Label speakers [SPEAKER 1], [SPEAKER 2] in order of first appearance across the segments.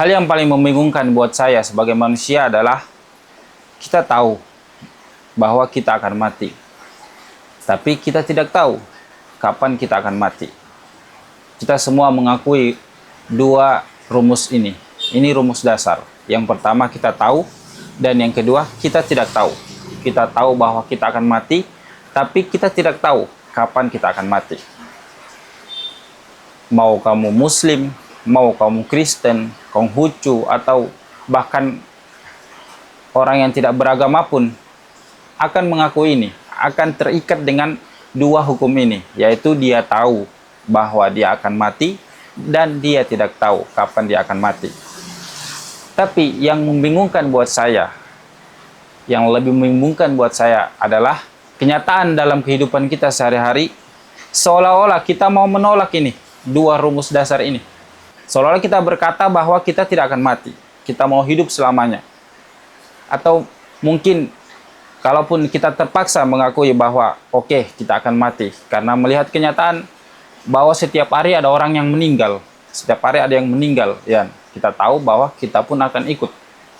[SPEAKER 1] Hal yang paling membingungkan buat saya sebagai manusia adalah kita tahu bahwa kita akan mati, tapi kita tidak tahu kapan kita akan mati. Kita semua mengakui dua rumus ini. Ini rumus dasar. Yang pertama kita tahu, dan yang kedua kita tidak tahu. Kita tahu bahwa kita akan mati, tapi kita tidak tahu kapan kita akan mati. Mau kamu Muslim, mau kamu Kristen, Konghucu, atau bahkan orang yang tidak beragama pun akan mengakui ini, akan terikat dengan dua hukum ini, yaitu dia tahu bahwa dia akan mati dan dia tidak tahu kapan dia akan mati. Tapi yang membingungkan buat saya, yang lebih membingungkan buat saya adalah kenyataan dalam kehidupan kita sehari-hari, seolah-olah kita mau menolak ini, dua rumus dasar ini. Seolah-olah kita berkata bahwa kita tidak akan mati, kita mau hidup selamanya. Atau mungkin kalaupun kita terpaksa mengakui bahwa oke, kita akan mati, karena melihat kenyataan bahwa setiap hari ada orang yang meninggal, setiap hari ada yang meninggal, ya kita tahu bahwa kita pun akan ikut.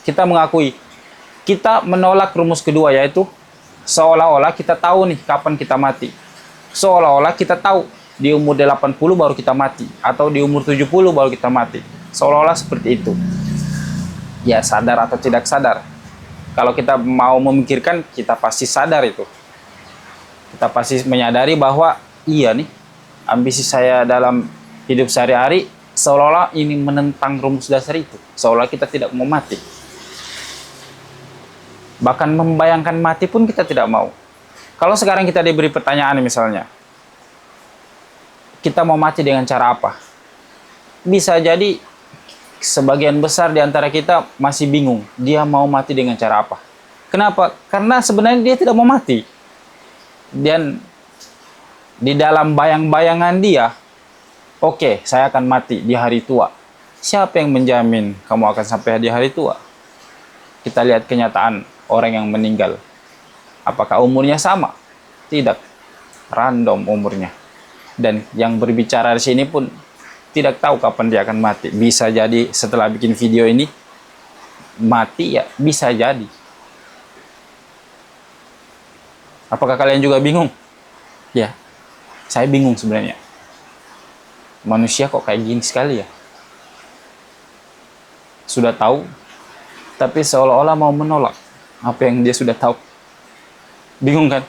[SPEAKER 1] Kita mengakui, kita menolak rumus kedua, yaitu seolah-olah kita tahu nih kapan kita mati. Seolah-olah kita tahu di umur 80 baru kita mati, atau di umur 70 baru kita mati. Seolah-olah seperti itu. Ya, sadar atau tidak sadar. Kalau kita mau memikirkan, kita pasti sadar itu. Kita pasti menyadari bahwa iya nih, ambisi saya dalam hidup sehari-hari seolah-olah ini menentang rumus dasar itu. Seolah kita tidak mau mati. Bahkan membayangkan mati pun kita tidak mau. Kalau sekarang kita diberi pertanyaan misalnya, kita mau mati dengan cara apa? Bisa jadi sebagian besar di antara kita masih bingung, dia mau mati dengan cara apa. Kenapa? Karena sebenarnya dia tidak mau mati. Dan di dalam bayang-bayangan dia, oke, saya akan mati di hari tua. Siapa yang menjamin kamu akan sampai di hari tua? Kita lihat kenyataan orang yang meninggal. Apakah umurnya sama? Tidak. Random umurnya. Dan yang berbicara di sini pun tidak tahu kapan dia akan mati. Bisa jadi setelah bikin video ini mati, ya bisa jadi. Apakah kalian juga bingung? Ya, saya bingung sebenarnya. Manusia kok kayak gini sekali ya? Sudah tahu, tapi seolah-olah mau menolak apa yang dia sudah tahu. Bingung kan?